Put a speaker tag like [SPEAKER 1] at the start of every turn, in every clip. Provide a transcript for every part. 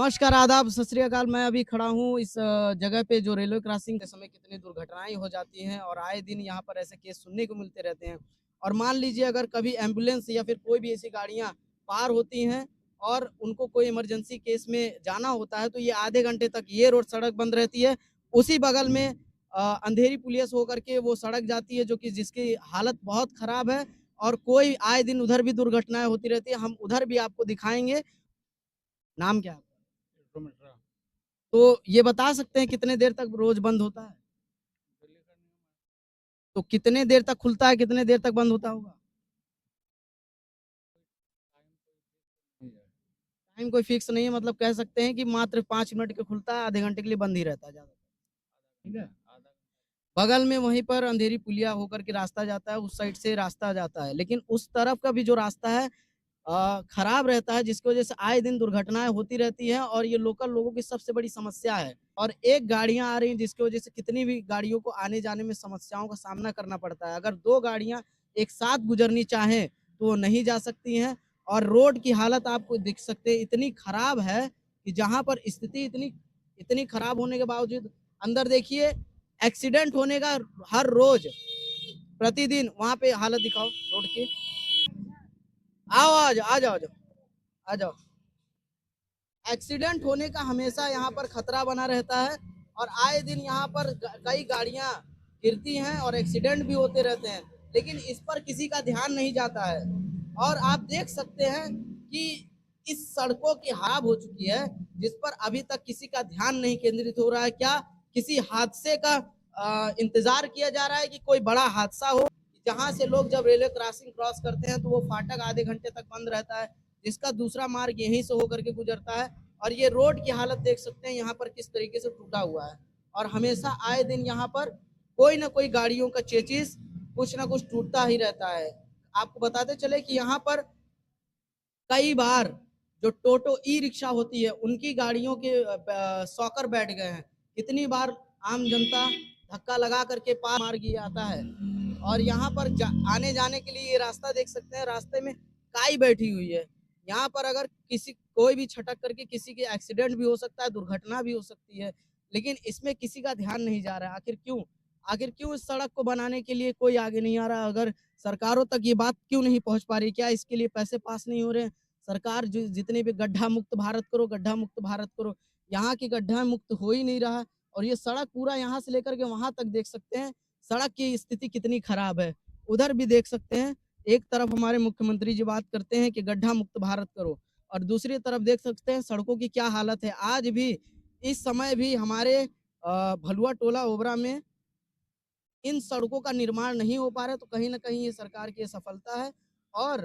[SPEAKER 1] नमस्कार, आदाब, सत श्री अकाल। मैं अभी खड़ा हूँ इस जगह पे जो रेलवे क्रॉसिंग के समय कितनी दुर्घटनाएँ हो जाती हैं और आए दिन यहाँ पर ऐसे केस सुनने को मिलते रहते हैं। और मान लीजिए अगर कभी एम्बुलेंस या फिर कोई भी ऐसी गाड़ियाँ पार होती हैं और उनको कोई इमरजेंसी केस में जाना होता है, तो ये आधे घंटे तक ये रोड सड़क बंद रहती है। उसी बगल में अंधेरी पुलिया से होकर के वो सड़क जाती है जो कि जिसकी हालत बहुत खराब है और कोई आए दिन उधर भी दुर्घटनाएँ होती रहती है। हम उधर भी आपको दिखाएँगे। नाम क्या है? तो ये बता सकते हैं कितने देर तक रोज बंद होता है? तो कितने देर तक खुलता है, कितने देर तक बंद होता होगा? टाइम कोई फिक्स नहीं है, मतलब कह सकते हैं कि मात्र 5 मिनट के खुलता है, आधे घंटे के लिए बंद ही रहता है ज़्यादा। ठीक है? बगल में वहीं पर अंधेरी पुलिया होकर के रास्ता जाता है, उस साइड से रास्ता जाता है। लेकिन उस तरफ का भी जो रास्ता है खराब रहता है जिसकी वजह से आए दिन दुर्घटनाएँ होती रहती हैं और ये लोकल लोगों की सबसे बड़ी समस्या है। और एक गाड़ियाँ आ रही हैं जिसकी वजह से कितनी भी गाड़ियों को आने-जाने में समस्याओं का सामना करना पड़ता है। अगर 2 गाड़ियाँ एक साथ गुज़रनी चाहें, तो वो नहीं जा सकती हैं और रोड की हालत आपको दिख सकते हैं इतनी खराब है कि जहाँ पर स्थिति इतनी इतनी खराब होने के बावजूद अंदर देखिए एक्सीडेंट होने का हर रोज़ प्रतिदिन वहाँ पे हालत दिखाओ रोड की। आओ, आ जाओ, आ जाओ, आ जाओ, आ जाओ। एक्सीडेंट होने का हमेशा यहाँ पर खतरा बना रहता है और आए दिन यहाँ पर कई गाड़ियाँ गिरती हैं और एक्सीडेंट भी होते रहते हैं, लेकिन इस पर किसी का ध्यान नहीं जाता है। और आप देख सकते हैं कि इस सड़कों की खराब हो चुकी है जिस पर अभी तक किसी का ध्यान नहीं केंद्रित हो रहा है। क्या किसी हादसे का इंतजार किया जा रहा है कि कोई बड़ा हादसा हो, जहां से लोग जब रेलवे क्रॉसिंग क्रॉस करते हैं तो वो फाटक आधे घंटे तक बंद रहता है, जिसका दूसरा मार्ग यहीं से होकर के गुजरता है। और ये रोड की हालत देख सकते हैं यहाँ पर किस तरीके से टूटा हुआ है और हमेशा आए दिन यहाँ पर कोई ना कोई गाड़ियों का चेचिस कुछ ना कुछ टूटता ही रहता है। आपको बताते चले कि यहाँ पर कई बार जो टोटो ई रिक्शा होती है उनकी गाड़ियों के सॉकर बैठ गए हैं। कितनी बार आम जनता धक्का लगा करके पार मार गया आता है और यहाँ पर आने जाने के लिए ये रास्ता देख सकते हैं, रास्ते में काई बैठी हुई है। यहाँ पर अगर किसी कोई भी छटक करके किसी के एक्सीडेंट भी हो सकता है, दुर्घटना भी हो सकती है, लेकिन इसमें किसी का ध्यान नहीं जा रहा है। आखिर क्यों? आखिर क्यों इस सड़क को बनाने के लिए कोई आगे नहीं आ रहा? अगर सरकारों तक ये बात क्यों नहीं पहुंच पा रही? क्या इसके लिए पैसे पास नहीं हो रहे हैं? सरकार जितने भी गड्ढा मुक्त भारत करो, गड्ढा मुक्त भारत करो, यहाँ की गड्ढा मुक्त हो ही नहीं रहा और ये सड़क पूरा यहाँ से लेकर के वहां तक देख सकते हैं, सड़क की स्थिति कितनी खराब है। उधर भी देख सकते हैं, एक तरफ हमारे मुख्यमंत्री जी बात करते हैं कि गड्ढा मुक्त भारत करो और दूसरी तरफ देख सकते हैं सड़कों की क्या हालत है। आज भी इस समय भी हमारे भलुआ टोला ओबरा में इन सड़कों का निर्माण नहीं हो पा रहा है, तो कहीं न कहीं ये सरकार की सफलता है और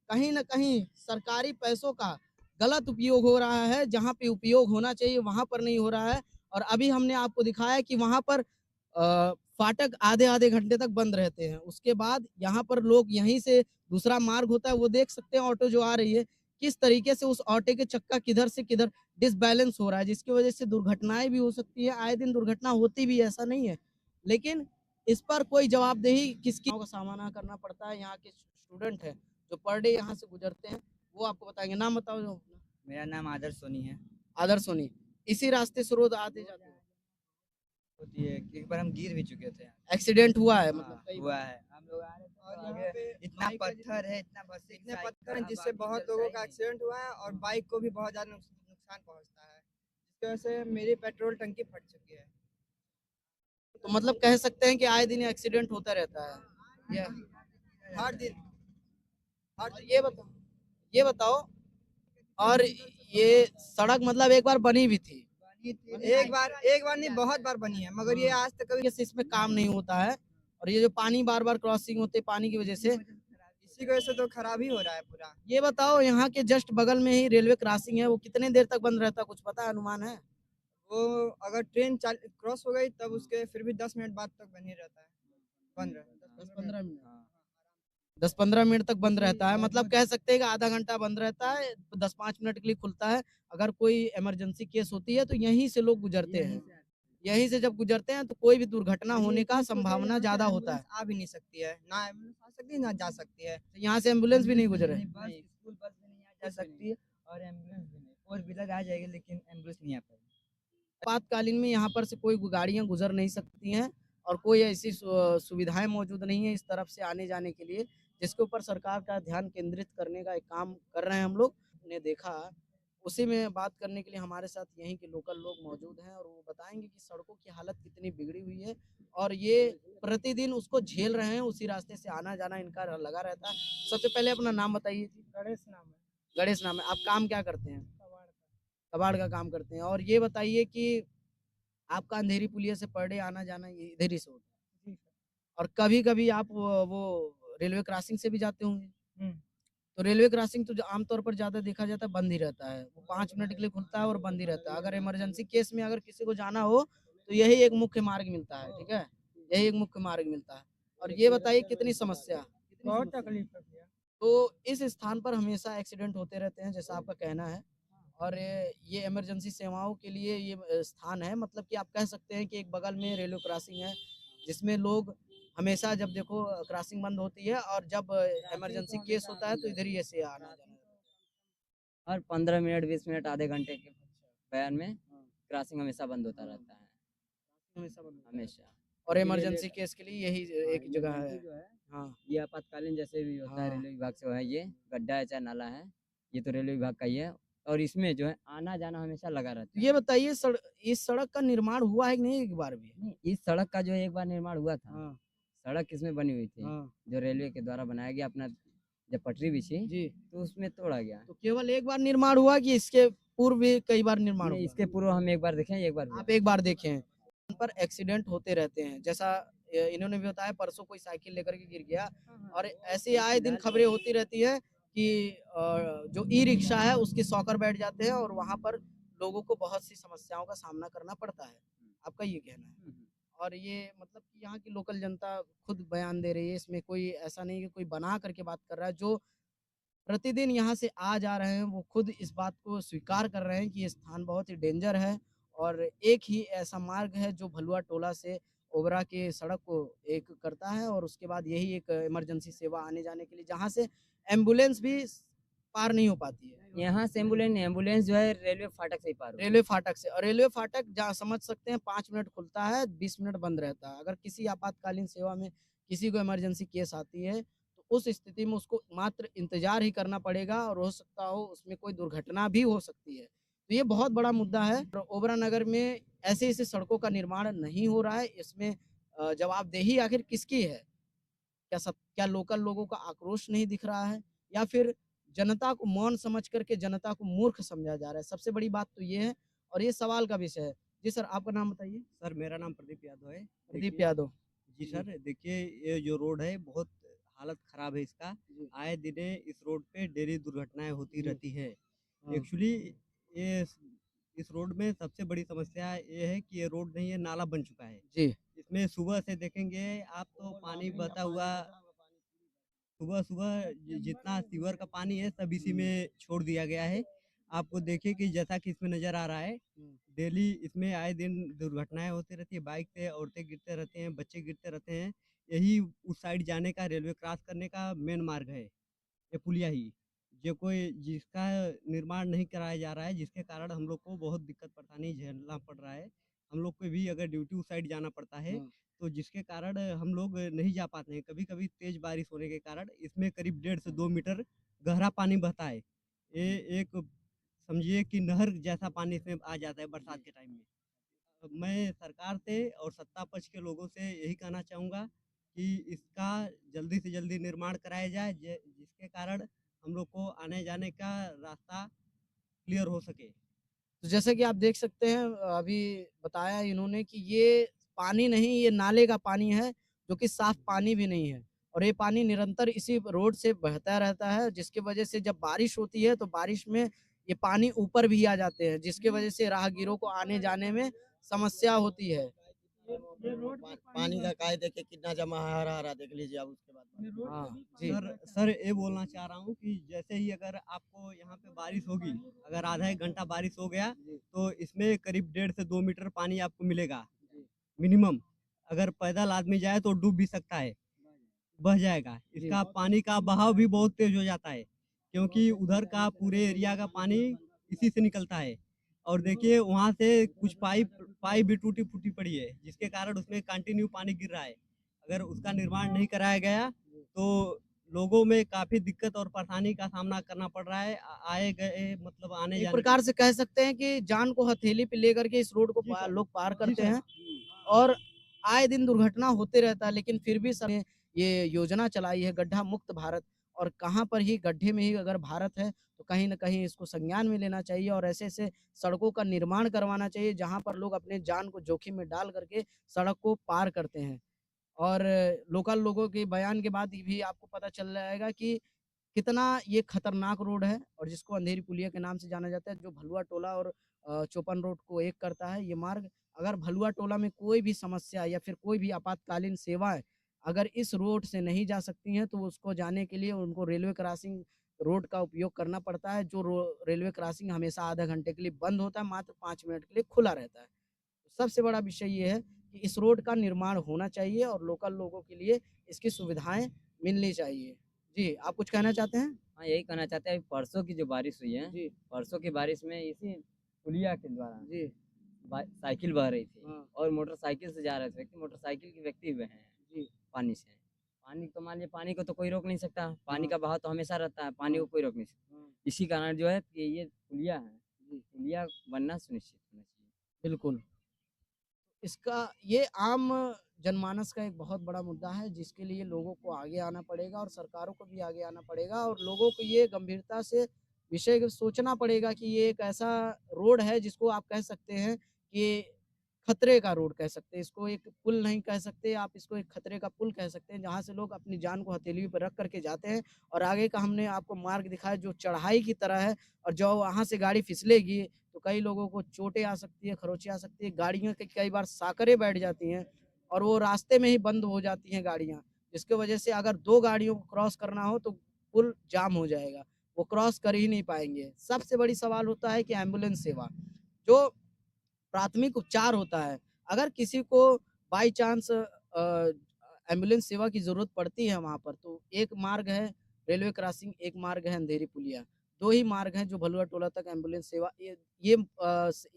[SPEAKER 1] कहीं न कहीं सरकारी पैसों का गलत उपयोग हो रहा है, जहाँ पे उपयोग होना चाहिए वहाँ पर नहीं हो रहा है। और अभी हमने आपको दिखाया कि वहाँ पर फाटक आधे-आधे घंटे तक बंद रहते हैं। उसके बाद यहाँ पर लोग यहीं से दूसरा मार्ग होता है, वो देख सकते हैं ऑटो जो आ रही है, किस तरीके से उस ऑटो के चक्का किधर से किधर डिसबैलेंस हो रहा है, जिसकी वजह से दुर्घटनाएँ भी हो सकती है। आए दिन दुर्घटना होती भी है, ऐसा नहीं है। लेकिन इस पर कोई जवाबदेही किसकी का सामना करना पड़ता है। यहाँ के स्टूडेंट हैं जो पर डे यहाँ से गुजरते हैं, वो आपको बताएंगे। नाम बताओ जो अपना।
[SPEAKER 2] मेरा नाम आदर्श सोनी है।
[SPEAKER 1] आदर्श सोनी। इसी रास्ते से रोज आते जाते हो?
[SPEAKER 2] होती है कि एक बार हम गिर भी चुके थे।
[SPEAKER 1] एक्सीडेंट हुआ है मतलब
[SPEAKER 2] हाँ,
[SPEAKER 1] कई
[SPEAKER 2] हुआ
[SPEAKER 1] बार?
[SPEAKER 2] है। हम लोग आ रहे थे
[SPEAKER 3] और
[SPEAKER 2] तो
[SPEAKER 3] यहाँ पे
[SPEAKER 2] आगे इतना
[SPEAKER 3] बाइक का
[SPEAKER 2] पत्थर है, इतना बस
[SPEAKER 3] इतने पत्थर हैं जिससे बहुत लोगों का एक्सीडेंट हुआ है और बाइक को भी बहुत ज़्यादा नुकसान पहुंचता है, जिसकी वजह से मेरी पेट्रोल टंकी फट चुकी है।
[SPEAKER 1] तो मतलब कह सकते हैं कि आए दिन एक्सीडेंट होता रहता है।
[SPEAKER 3] ये हर दिन हर
[SPEAKER 1] और
[SPEAKER 3] दिन
[SPEAKER 1] ये बताओ और ये सड़क मतलब एक बार बनी भी थी,
[SPEAKER 3] एक बार नहीं बहुत बार बनी है, मगर ये आज तक कभी
[SPEAKER 1] तरीके से इसमें काम नहीं होता है और ये जो पानी बार-बार क्रॉसिंग होते है पानी की वजह से।
[SPEAKER 3] इसी की वजह से तो खराब ही हो रहा है पूरा।
[SPEAKER 1] ये बताओ यहाँ के जस्ट बगल में ही रेलवे क्रॉसिंग है, वो कितने देर तक बंद रहता है, कुछ पता है, अनुमान है?
[SPEAKER 3] वो अगर ट्रेन क्रॉस हो गई तब उसके फिर भी 10 मिनट बाद तक बनी रहता है, बंद रहता है
[SPEAKER 1] 10-15 मिनट।
[SPEAKER 2] हाँ।
[SPEAKER 1] 10-15 मिनट तक बंद रहता है, मतलब कह सकते हैं कि आधा घंटा बंद रहता है, 10-5 मिनट के लिए खुलता है। अगर कोई इमरजेंसी केस होती है तो यहीं से लोग गुजरते हैं। यहीं से जब गुजरते हैं तो कोई भी दुर्घटना होने का संभावना ज़्यादा होता है।
[SPEAKER 3] आ भी नहीं सकती है, ना एम्बुलेंस आ सकती है ना जा सकती है।
[SPEAKER 1] यहाँ से एम्बुलेंस भी नहीं गुजरे।
[SPEAKER 2] नहीं, बस स्कूल बस भी नहीं आ जा सकती है और एम्बुलेंस भी नहीं। फोर व्हीलर आ जाएगी लेकिन एम्बुलेंस नहीं आ पाएगी।
[SPEAKER 1] आपातकालीन में यहाँ पर से कोई गाड़ियाँ गुजर नहीं सकती हैं और कोई ऐसी सुविधाएं मौजूद नहीं है इस तरफ से आने जाने के लिए, जिसके ऊपर सरकार का ध्यान केंद्रित करने का एक काम कर रहे हैं हम लोग ने देखा। उसी में बात करने के लिए हमारे साथ यहीं के लोकल लोग मौजूद हैं और वो बताएंगे कि सड़कों की हालत कितनी बिगड़ी हुई है और ये प्रतिदिन उसको झेल रहे हैं, उसी रास्ते से आना जाना इनका लगा रहता है। सबसे पहले अपना नाम बताइए जी।
[SPEAKER 3] गणेश नाम है।
[SPEAKER 1] गणेश नाम है। आप काम क्या करते हैं?
[SPEAKER 3] कबाड़ का।
[SPEAKER 1] कबाड़ का काम करते हैं। और ये बताइए कि आपका अंधेरी पुलिया से पर डे आना जाना ये इधर ही से होता है
[SPEAKER 3] जी सर।
[SPEAKER 1] और कभी-कभी आप वो रेलवे क्रॉसिंग से भी जाते होंगे?
[SPEAKER 3] हुँ।
[SPEAKER 1] तो रेलवे क्रॉसिंग तो जो आमतौर पर ज़्यादा देखा जाता है बंद ही रहता है। वो 5 मिनट के लिए खुलता है और बंद ही रहता है। अगर इमरजेंसी केस में अगर किसी को जाना हो तो यही एक मुख्य मार्ग मिलता है, ठीक है? यही एक मुख्य मार्ग मिलता है। और ये बताइए कितनी समस्या?
[SPEAKER 3] बहुत तकलीफ है भैया।
[SPEAKER 1] तो इस स्थान पर हमेशा एक्सीडेंट होते रहते हैं जैसा आपका कहना है और ये इमरजेंसी सेवाओं के लिए ये स्थान है, मतलब कि आप कह सकते हैं कि एक बगल में रेलवे क्रॉसिंग है जिसमें लोग हमेशा जब देखो क्रॉसिंग बंद होती है और जब इमरजेंसी केस होता है तो इधर ही ऐसे आना जाना
[SPEAKER 2] हर 15 मिनट 20 मिनट आधे घंटे के बयान में क्रॉसिंग हमेशा बंद होता रहता है,
[SPEAKER 1] हमेशा बंद होता है।
[SPEAKER 2] हमेशा।
[SPEAKER 1] और
[SPEAKER 2] क्योंकि
[SPEAKER 1] इमरजेंसी केस के लिए यही एक जगह है।
[SPEAKER 2] इमरजेंसी जो है
[SPEAKER 1] हाँ
[SPEAKER 2] ये आपातकालीन जैसे भी होता है
[SPEAKER 1] हाँ
[SPEAKER 2] रेलवे विभाग से है, ये गड्ढा है चाहे नाला है, ये तो रेलवे विभाग का ही है और इसमें जो है आना जाना हमेशा लगा रहता
[SPEAKER 1] तो
[SPEAKER 2] है।
[SPEAKER 1] ये बताइए इस सड़क का निर्माण हुआ है कि नहीं एक बार भी?
[SPEAKER 2] नहीं, इस सड़क का जो है एक बार निर्माण हुआ था,
[SPEAKER 1] हाँ
[SPEAKER 2] सड़क इसमें बनी हुई थी,
[SPEAKER 1] हाँ
[SPEAKER 2] जो रेलवे के द्वारा बनाया गया, अपना जब पटरी बिछी
[SPEAKER 1] जी।
[SPEAKER 2] तो उसमें तोड़ा गया।
[SPEAKER 1] तो केवल एक बार निर्माण हुआ कि इसके पूर्व भी कई बार निर्माण
[SPEAKER 2] नहीं,
[SPEAKER 1] हुआ?
[SPEAKER 2] इसके पूर्व हम एक बार देखे हैं, एक बार हुआ।
[SPEAKER 1] आप एक बार देखें हैं। उन पर एक्सीडेंट होते रहते हैं जैसा इन्होंने भी बताया परसों कोई साइकिल लेकर के गिर गया और ऐसे आए दिन खबरें होती रहती है कि जो ई रिक्शा है उसके सॉकर बैठ जाते हैं और वहां पर लोगों को बहुत सी समस्याओं का सामना करना पड़ता है। आपका ये कहना है? और ये मतलब कि यहाँ की लोकल जनता खुद बयान दे रही है, इसमें कोई ऐसा नहीं कि कोई बना करके बात कर रहा है। जो प्रतिदिन यहाँ से आ जा रहे हैं वो खुद इस बात को स्वीकार कर रहे हैं कि ये स्थान बहुत ही डेंजर है और एक ही ऐसा मार्ग है जो भलुआ टोला से ओबरा के सड़क को एक करता है और उसके बाद यही एक इमरजेंसी सेवा आने जाने के लिए जहाँ से एम्बुलेंस भी पार नहीं हो पाती है।
[SPEAKER 2] यहाँ से एम्बुलेंस जो है रेलवे फाटक से ही पार होती है।
[SPEAKER 1] रेलवे फाटक से और रेलवे फाटक जहाँ समझ सकते हैं 5 मिनट खुलता है 20 मिनट बंद रहता है। अगर किसी आपातकालीन सेवा में किसी को इमरजेंसी केस आती है तो उस स्थिति में उसको मात्र इंतजार ही करना पड़ेगा और हो सकता हो उसमें कोई दुर्घटना भी हो सकती है। तो ये बहुत बड़ा मुद्दा है और ओबरा नगर में ऐसे-ऐसे सड़कों का निर्माण नहीं हो रहा है। इसमें जवाबदेही आखिर किसकी है? क्या लोकल लोगों का आक्रोश नहीं दिख रहा है या फिर जनता को मौन समझ करके जनता को मूर्ख समझा जा रहा है? सबसे बड़ी बात तो ये है और ये सवाल का विषय है। जी सर, आपका नाम बताइए?
[SPEAKER 4] सर मेरा नाम प्रदीप यादव है।
[SPEAKER 1] प्रदीप
[SPEAKER 4] देखिए
[SPEAKER 1] यादव।
[SPEAKER 4] जी सर, देखिए ये जो रोड है बहुत हालत ख़राब है इसका।
[SPEAKER 1] जी,
[SPEAKER 4] आए दिने इस रोड पे डेली दुर्घटनाएँ होती
[SPEAKER 1] जी,
[SPEAKER 4] रहती है।
[SPEAKER 1] हाँ,
[SPEAKER 4] एक्चुअली ये इस रोड में सबसे बड़ी समस्या ये है कि ये रोड नहीं है, नाला बन चुका है।
[SPEAKER 1] जी,
[SPEAKER 4] इसमें सुबह से देखेंगे आप तो पानी बहता हुआ सुबह-सुबह जितना सीवर का पानी है सब इसी में छोड़ दिया गया है। आपको देखिए कि जैसा कि इसमें नज़र आ रहा है,
[SPEAKER 1] हुँ,
[SPEAKER 4] डेली इसमें आए दिन दुर्घटनाएँ होती रहती है, बाइक से औरतें गिरते रहते हैं, बच्चे गिरते रहते हैं। यही उस साइड जाने का रेलवे क्रॉस करने का मेन मार्ग है, ये पुलिया ही। जो कोई जिसका निर्माण नहीं कराया जा रहा है, जिसके कारण हम लोग को बहुत दिक्कत परेशानी झेलना पड़ रहा है। हम लोग को भी अगर ड्यूटी उस साइड जाना पड़ता है,
[SPEAKER 1] हाँ,
[SPEAKER 4] तो जिसके कारण हम लोग नहीं जा पाते हैं। कभी-कभी तेज़ बारिश होने के कारण इसमें करीब 1.5 से 2 मीटर गहरा पानी बहता है। ये एक समझिए कि नहर जैसा पानी इसमें आ जाता है बरसात के टाइम में। मैं सरकार से और सत्ता पक्ष के लोगों से यही कहना चाहूँगा कि इसका जल्दी से जल्दी निर्माण कराया जाए जिसके कारण हम लोग को आने-जाने का रास्ता क्लियर हो सके।
[SPEAKER 1] तो जैसे कि आप देख सकते हैं अभी बताया इन्होंने कि ये पानी नहीं, ये नाले का पानी है, जो कि साफ पानी भी नहीं है और ये पानी निरंतर इसी रोड से बहता रहता है, जिसकी वजह से जब बारिश होती है, तो बारिश में ये पानी ऊपर भी आ जाते हैं, जिसकी वजह से राहगीरों को आने-जाने में समस्या होती है।
[SPEAKER 3] ये रोड पे
[SPEAKER 5] पानी का काय देखिए कितना जमा है, हरा-हरा देख लीजिए आप उसके बाद।
[SPEAKER 3] ये रोड
[SPEAKER 1] हाँ,
[SPEAKER 3] पे भी
[SPEAKER 1] जी।
[SPEAKER 4] सर ये बोलना चाह रहा हूँ कि जैसे ही अगर आपको यहाँ पे बारिश होगी, अगर आधा 1 घंटा बारिश हो गया,
[SPEAKER 1] जी,
[SPEAKER 4] तो इसमें करीब 1.5 से 2 मीटर पानी आपको मिलेगा,
[SPEAKER 1] जी।
[SPEAKER 4] मिनिमम। अगर पैदल आदमी जाए तो डूब भी सकता है, बह जाएगा।
[SPEAKER 1] जी।
[SPEAKER 4] इसका पानी का बहाव भी बहुत तेज़ हो जाता है, क्योंकि उधर का पूरे एरिया का पानी इसी से निकलता है। और देखिए वहाँ से कुछ पाइप पाइप भी टूटी-फूटी पड़ी है, जिसके कारण उसमें कंटिन्यू पानी गिर रहा है। अगर उसका निर्माण नहीं कराया गया, तो लोगों में काफ़ी दिक्कत और परेशानी का सामना करना पड़ रहा है। आए गए मतलब
[SPEAKER 1] एक
[SPEAKER 4] आने-जाने
[SPEAKER 1] प्रकार से कह सकते हैं कि जान को हथेली पे लेकर के इस रोड को
[SPEAKER 4] जी सर।
[SPEAKER 1] लोग पार
[SPEAKER 4] जी
[SPEAKER 1] करते
[SPEAKER 4] सर।
[SPEAKER 1] हैं और आए दिन दुर्घटना होते रहता है, लेकिन फिर भी सर ने ये योजना चलाई है गड्ढा मुक्त भारत, और कहाँ पर ही गड्ढे में ही अगर भारत है तो कहीं न कहीं इसको संज्ञान में लेना चाहिए और ऐसे-ऐसे सड़कों का निर्माण करवाना चाहिए जहाँ पर लोग अपने जान को जोखिम में डाल करके सड़क को पार करते हैं। और लोकल लोगों के बयान के बाद ये भी आपको पता चल जाएगा कि कितना ये खतरनाक रोड है और जिसको अंधेरी पुलिया के नाम से जाना जाता है, जो भलुआ टोला और चोपन रोड को एक करता है ये मार्ग। अगर भलुआ टोला में कोई भी समस्या या फिर कोई भी आपातकालीन सेवाएँ अगर इस रोड से नहीं जा सकती हैं, तो उसको जाने के लिए उनको रेलवे क्रॉसिंग रोड का उपयोग करना पड़ता है, जो रेलवे क्रॉसिंग हमेशा आधा घंटे के लिए बंद होता है, मात्र 5 मिनट के लिए खुला रहता है। सबसे बड़ा विषय ये है कि इस रोड का निर्माण होना चाहिए और लोकल लोगों के लिए इसकी सुविधाएँ मिलनी चाहिए। जी, आप कुछ कहना चाहते हैं?
[SPEAKER 2] हाँ, यही कहना चाहते हैं परसों की जो बारिश हुई है,
[SPEAKER 1] जी,
[SPEAKER 2] परसों की बारिश में इसी पुलिया के द्वारा
[SPEAKER 1] जी,
[SPEAKER 2] साइकिल बह रही थी
[SPEAKER 1] हाँ,
[SPEAKER 2] और मोटरसाइकिल से जा रहे थे व्यक्ति, मोटरसाइकिल के व्यक्ति हुए हैं
[SPEAKER 1] जी,
[SPEAKER 2] पानी से। पानी तो मान लीजिए पानी को तो कोई रोक नहीं सकता, पानी
[SPEAKER 1] हाँ,
[SPEAKER 2] का बहाव तो हमेशा रहता है, पानी
[SPEAKER 1] हाँ,
[SPEAKER 2] को कोई रोक नहीं सकता।
[SPEAKER 1] हाँ,
[SPEAKER 2] इसी कारण जो है कि ये पुलिया है,
[SPEAKER 1] जी,
[SPEAKER 2] पुलिया बनना सुनिश्चित होना चाहिए।
[SPEAKER 1] बिल्कुल। इसका ये आम जनमानस का एक बहुत बड़ा मुद्दा है जिसके लिए लोगों को आगे आना पड़ेगा और सरकारों को भी आगे आना पड़ेगा और लोगों को ये गंभीरता से विषय को सोचना पड़ेगा कि ये एक ऐसा रोड है जिसको आप कह सकते हैं कि खतरे का रोड कह सकते हैं। इसको एक पुल नहीं कह सकते, आप इसको एक खतरे का पुल कह सकते हैं जहाँ से लोग अपनी जान को हथेली पर रख करके जाते हैं और आगे का हमने आपको मार्ग दिखाया जो चढ़ाई की तरह है और जो वहाँ से गाड़ी फिसलेगी तो कई लोगों को चोटें आ सकती है, खरोंचें आ सकती है, गाड़ियों की कई बार साकरें बैठ जाती हैं और वो रास्ते में ही बंद हो जाती हैं गाड़ियाँ, जिसकी वजह से अगर 2 गाड़ियों को क्रॉस करना हो तो पुल जाम हो जाएगा, वो क्रॉस कर ही नहीं पाएँगे। सबसे बड़ी सवाल होता है कि एम्बुलेंस सेवा, जो प्राथमिक उपचार होता है, अगर किसी को बाय चांस एम्बुलेंस सेवा की ज़रूरत पड़ती है वहाँ पर, तो एक मार्ग है रेलवे क्रॉसिंग, एक मार्ग है अंधेरी पुलिया। 2 ही मार्ग हैं जो भलुआ टोला तक एम्बुलेंस सेवा ये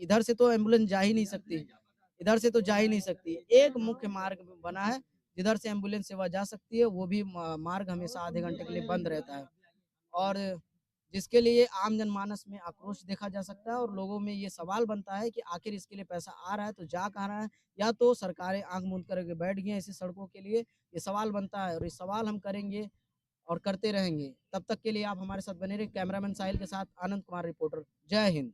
[SPEAKER 1] इधर से तो एम्बुलेंस जा ही नहीं सकती, इधर से तो जा ही नहीं सकती। एक मुख्य मार्ग बना है, जिधर से एम्बुलेंस सेवा जा सकती है, वो भी मार्ग हमेशा आधे घंटे के लिए बंद रहता है। और जिसके लिए आम जनमानस में आक्रोश देखा जा सकता है और लोगों में ये सवाल बनता है कि आखिर इसके लिए पैसा आ रहा है तो जा कहाँ रहा है, या तो सरकारें आँख मूंद करके बैठ गई हैं ऐसी सड़कों के लिए, ये सवाल बनता है और ये सवाल हम करेंगे और करते रहेंगे। तब तक के लिए आप हमारे साथ बने रहिए। कैमरामैन साहिल के साथ आनंद कुमार रिपोर्टर। जय हिंद।